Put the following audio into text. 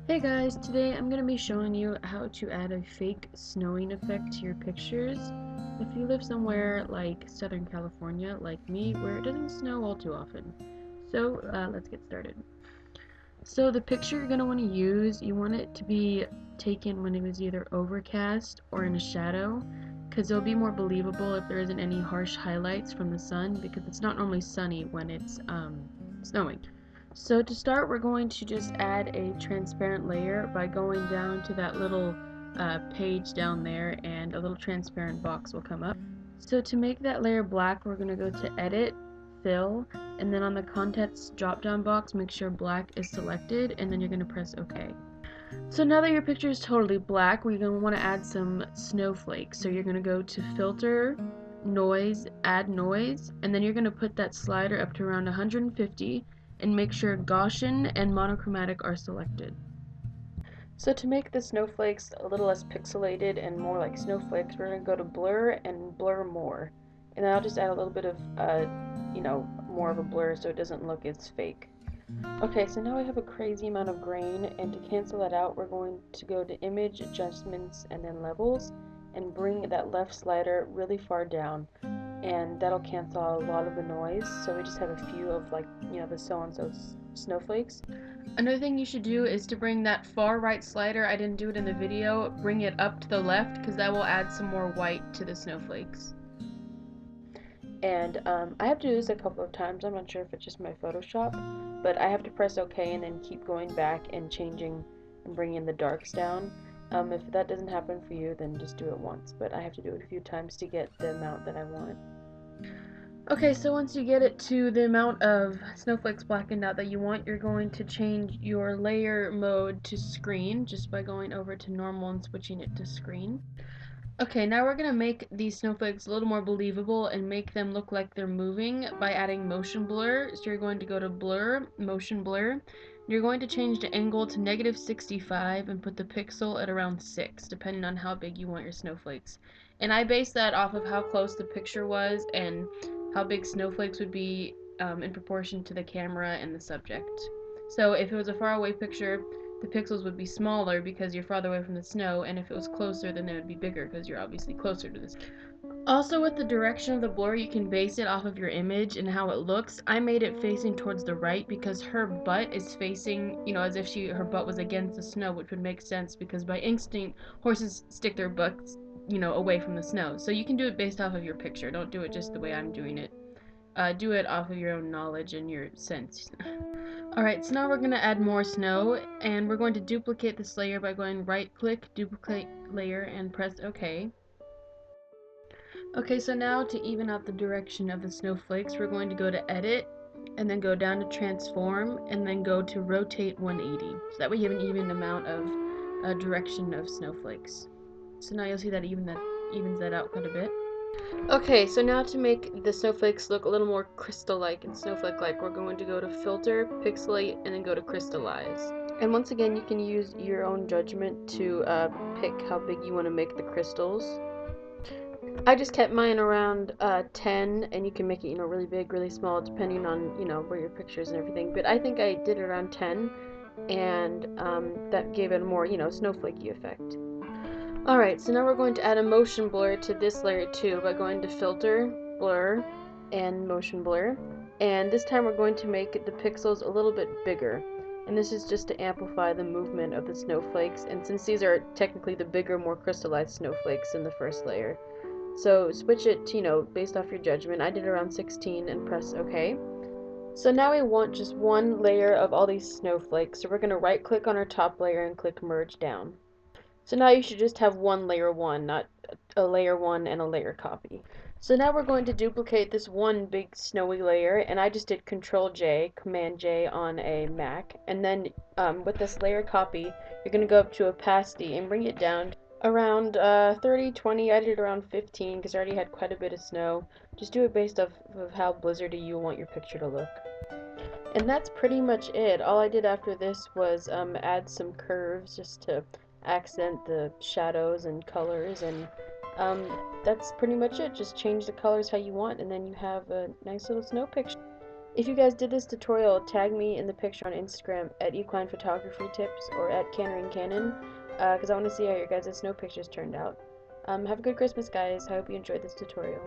Hey guys, today I'm going to be showing you how to add a fake snowing effect to your pictures. If you live somewhere like Southern California, like me, where it doesn't snow all too often. So let's get started. So the picture you're going to want to use, you want it to be taken when it was either overcast or in a shadow, because it'll be more believable if there isn't any harsh highlights from the sun, because it's not normally sunny when it's snowing. So to start, we're going to just add a transparent layer by going down to that little page down there, and a little transparent box will come up. So to make that layer black, we're going to go to Edit, Fill, and then on the Contents drop-down box, make sure black is selected, and then you're going to press OK. So now that your picture is totally black, we're going to want to add some snowflakes. So you're going to go to Filter, Noise, Add Noise, and then you're going to put that slider up to around 150 and make sure Gaussian and monochromatic are selected. So to make the snowflakes a little less pixelated and more like snowflakes, we're going to go to Blur and Blur More. And then I'll just add a little bit of, more of a blur so it doesn't look as fake. Okay, so now I have a crazy amount of grain, and to cancel that out, we're going to go to Image, Adjustments, and then Levels, and bring that left slider really far down, and that'll cancel out a lot of the noise, so we just have a few of, the so-and-so snowflakes. Another thing you should do is to bring that far right slider, I didn't do it in the video, bring it up to the left, because that will add some more white to the snowflakes. And I have to do this a couple of times. I'm not sure if it's just my Photoshop, but I have to press OK and then keep going back and changing and bringing the darks down. If that doesn't happen for you, then just do it once, but I have to do it a few times to get the amount that I want. Okay, so once you get it to the amount of snowflakes blackened out that you want, you're going to change your layer mode to screen just by going over to normal and switching it to screen. Okay, now we're going to make these snowflakes a little more believable and make them look like they're moving by adding motion blur. So you're going to go to Blur, Motion Blur. You're going to change the angle to -65 and put the pixel at around 6, depending on how big you want your snowflakes. And I based that off of how close the picture was and how big snowflakes would be in proportion to the camera and the subject. So if it was a faraway picture, the pixels would be smaller because you're farther away from the snow, and if it was closer, then they would be bigger because you're obviously closer to the snow. Also, with the direction of the blur, you can base it off of your image and how it looks. I made it facing towards the right because her butt is facing, as if her butt was against the snow, which would make sense because by instinct, horses stick their butts, away from the snow. So you can do it based off of your picture. Don't do it just the way I'm doing it. Do it off of your own knowledge and your sense. Alright, so now we're going to add more snow, and we're going to duplicate this layer by going right click, duplicate layer, and press OK. Okay, so now to even out the direction of the snowflakes, we're going to go to Edit, and then go down to Transform, and then go to Rotate 180. So that way you have an even amount of direction of snowflakes. So now you'll see that evens that out quite a bit. Okay, so now to make the snowflakes look a little more crystal-like and snowflake-like, we're going to go to Filter, Pixelate, and then go to Crystallize. And once again, you can use your own judgment to pick how big you want to make the crystals. I just kept mine around 10, and you can make it, really big, really small, depending on, where your pictures and everything. But I think I did it around 10, and that gave it a more, snowflakey effect. Alright, so now we're going to add a motion blur to this layer too by going to Filter, Blur, and Motion Blur. And this time we're going to make the pixels a little bit bigger. And this is just to amplify the movement of the snowflakes. And since these are technically the bigger, more crystallized snowflakes in the first layer. So switch it to, based off your judgment. I did around 16 and press OK. So now we want just one layer of all these snowflakes. So we're going to right click on our top layer and click Merge Down. So now you should just have one layer 1, not a layer 1 and a layer copy. So now we're going to duplicate this one big snowy layer, and I just did Control J, Command J on a Mac, and then with this layer copy, you're going to go up to opacity and bring it down around 30, 20, I did around 15 because I already had quite a bit of snow. Just do it based off of how blizzardy you want your picture to look. And that's pretty much it. All I did after this was add some curves just to accent the shadows and colors, and that's pretty much it. Just change the colors how you want, and then you have a nice little snow picture. If you guys did this tutorial, tag me in the picture on Instagram at Equine Photography Tips or at Cannering Cannon, because I want to see how your guys' snow pictures turned out. Have a good Christmas, guys. I hope you enjoyed this tutorial.